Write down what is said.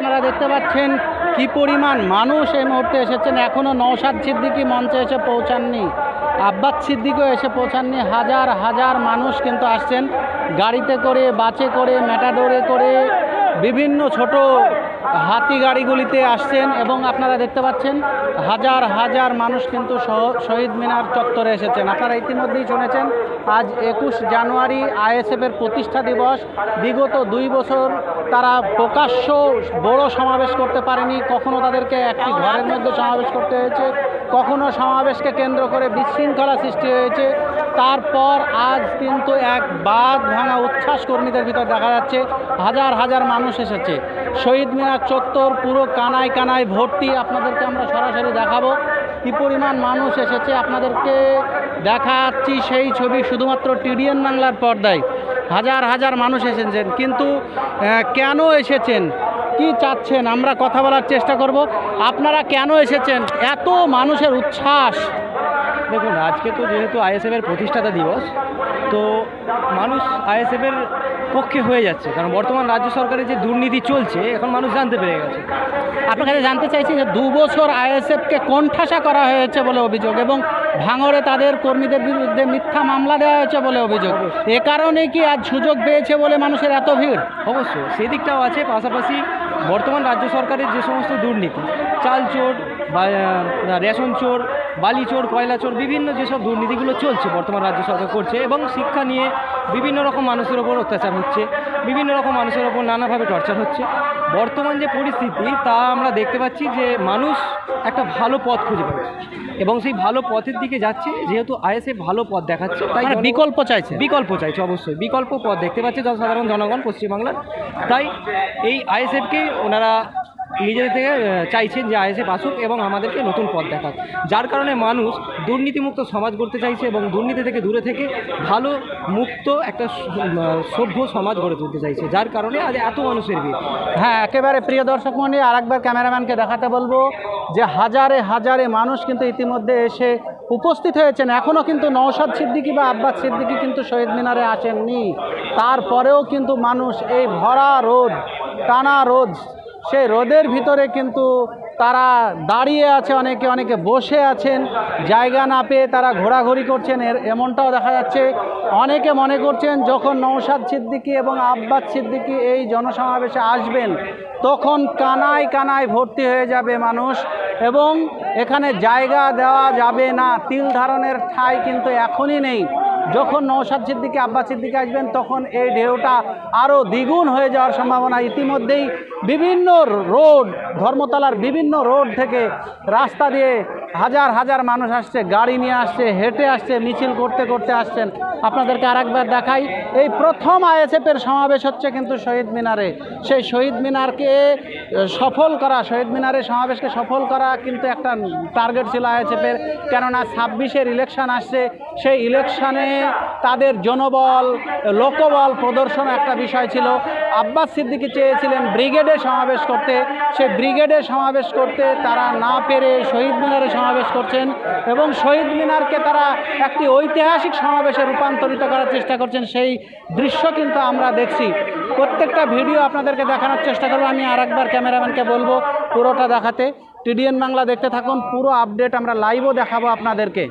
আপনারা দেখতে পাচ্ছেন কি পরিমাণ মানুষ এই মুহূর্তে এসেছেন। এখনও নওশাদ সিদ্দিকী মঞ্চে এসে পৌঁছাননি, আব্বাস সিদ্দিকও এসে পৌঁছাননি। হাজার হাজার মানুষ কিন্তু আসছেন গাড়িতে করে, বাসে করে, ম্যাটাডোরে করে, বিভিন্ন ছোট হাতি গাড়িগুলিতে আসছেন এবং আপনারা দেখতে পাচ্ছেন হাজার হাজার মানুষ কিন্তু শহীদ মিনার চত্বরে এসেছেন। আপনারা ইতিমধ্যেই শুনেছেন আজ 21 জানুয়ারি আইএসএফের প্রতিষ্ঠা দিবস। বিগত 2 বছর তারা প্রকাশ্য বড় সমাবেশ করতে পারেনি। কখনো তাদেরকে একটি ঘরের মধ্যে সমাবেশ করতে হয়েছে, কখনো সমাবেশকে কেন্দ্র করে বিশৃঙ্খলা সৃষ্টি হয়েছে। তারপর আজ কিন্তু এক বাঁধ ভাঙা উচ্ছ্বাস কর্মীদের ভিতর দেখা যাচ্ছে। হাজার হাজার মানুষ এসেছে। শহীদ মিনার চত্বর পুরো কানায় কানায় ভর্তি। আপনাদেরকে আমরা সরাসরি দেখাবো কী পরিমাণ মানুষ এসেছে। আপনাদেরকে দেখাচ্ছি সেই ছবি শুধুমাত্র টিডিএন বাংলার পর্দায়। হাজার হাজার মানুষ এসেছেন, কিন্তু কেন এসেছেন, কি চাচ্ছেন, আমরা কথা বলার চেষ্টা করব। আপনারা কেন এসেছেন? এত মানুষের উচ্ছ্বাস। দেখুন, আজকে তো যেহেতু আইএসএফের প্রতিষ্ঠাতা দিবস, তো মানুষ আইএসএফের পক্ষে হয়ে যাচ্ছে, কারণ বর্তমান রাজ্য সরকারের যে দুর্নীতি চলছে এখন মানুষ জানতে পেরে গেছে। আপনার কাছে জানতে চাইছি যে 2 বছর আইএসএফকে কোণঠাসা করা হয়েছে বলে অভিযোগ এবং ভাঙড়ে তাদের কর্মীদের বিরুদ্ধে মিথ্যা মামলা দেওয়া হয়েছে বলে অভিযোগ। এ কারণে কি আজ সুযোগ পেয়েছে বলে মানুষের এত ভিড়? অবশ্যই সেদিকটাও আছে, পাশাপাশি বর্তমান রাজ্য সরকারের যে সমস্ত দুর্নীতি, চাল চোর, রেশন চোর, বালি চোর, কয়লা চোর, বিভিন্ন যেসব দুর্নীতিগুলো চলছে বর্তমান রাজ্য সরকার করছে, এবং শিক্ষা নিয়ে বিভিন্ন রকম মানুষের ওপর অত্যাচার হচ্ছে, বিভিন্ন রকম মানুষের ওপর নানাভাবে টর্চার হচ্ছে। বর্তমান যে পরিস্থিতি তা আমরা দেখতে পাচ্ছি যে মানুষ একটা ভালো পথ খুঁজে পাচ্ছে এবং সেই ভালো পথের দিকে যাচ্ছে। যেহেতু আইএসএফ ভালো পথ দেখাচ্ছে, তাই বিকল্প চাইছে অবশ্যই বিকল্প পথ দেখতে পাচ্ছে সাধারণ জনগণ পশ্চিমবাংলার। তাই এই আইএসএফকে ওনারা নিজেদের থেকে চাইছেন যে আইএসএফ আসুক এবং আমাদেরকে নতুন পথ দেখাক, যার কারণে মানুষ দুর্নীতিমুক্ত সমাজ গড়তে চাইছে এবং দুর্নীতি থেকে দূরে থেকে ভালো মুক্ত একটা সভ্য সমাজ গড়ে তুলতে চাইছে, যার কারণে আজ এত মানুষের ভিড়। হ্যাঁ, একেবারে প্রিয় দর্শক মণ্ডলী, আরেকবার ক্যামেরাম্যানকে দেখাতে বলবো যে হাজারে হাজারে মানুষ কিন্তু ইতিমধ্যে এসে উপস্থিত হয়েছেন। এখনও কিন্তু নওশাদ সিদ্দিকী বা আব্বাস সিদ্দিকী কিন্তু শহীদ মিনারে আসেননি। তারপরেও কিন্তু মানুষ এই ভরা রোদ, টানা রোদ, সেই রোদের ভিতরে কিন্তু তারা দাঁড়িয়ে আছে, অনেকে বসে আছেন, জায়গা না পেয়ে তারা ঘোরাঘুরি করছেন। এমনটাও দেখা যাচ্ছে। অনেকে মনে করছেন যখন নওশাদ সিদ্দিকী এবং আব্বাস সিদ্দিকী এই জনসমাবেশে আসবেন তখন কানায় কানায় ভর্তি হয়ে যাবে মানুষ এবং এখানে জায়গা দেওয়া যাবে না। তিল ধারণের ঠাঁই কিন্তু এখনই নেই। যখন নওশাদ সিদ্দিকী, আব্বাস সিদ্দিকী আসবেন তখন এই ঢেউটা আরও দ্বিগুণ হয়ে যাওয়ার সম্ভাবনা। ইতিমধ্যেই বিভিন্ন রোড, ধর্মতলার বিভিন্ন রোড থেকে রাস্তা দিয়ে হাজার হাজার মানুষ আসছে, গাড়ি নিয়ে আসছে, হেঁটে আসছে, মিছিল করতে করতে আসছেন। আপনাদেরকে আরেকবার দেখাই, এই প্রথম আইএসএফের সমাবেশ হচ্ছে কিন্তু শহীদ মিনারে। সেই শহীদ মিনারকে সফল করা, শহীদ মিনারের সমাবেশকে সফল করা কিন্তু একটা টার্গেট ছিল আইএসএফের, কেননা 26-এর ইলেকশন আসছে। সেই ইলেকশনে তাদের জনবল, লোকবল প্রদর্শন একটা বিষয় ছিল। আব্বাস সিদ্দিকী চেয়েছিলেন ব্রিগেডে সমাবেশ করতে, সেই ব্রিগেডে সমাবেশ করতে তারা না পেরে শহীদ মিনারে সমাবেশ করছেন এবং শহীদ মিনারকে তারা একটি ঐতিহাসিক সমাবেশে রূপান্তরিত করার চেষ্টা করছেন। সেই দৃশ্য কিন্তু আমরা দেখছি। প্রত্যেকটা ভিডিও আপনাদেরকে দেখানোর চেষ্টা করবো। আমি আরেকবার ক্যামেরাম্যানকে বলবো পুরোটা দেখাতে। টিডিএন বাংলা দেখতে থাকুন, পুরো আপডেট আমরা লাইভও দেখাবো আপনাদেরকে।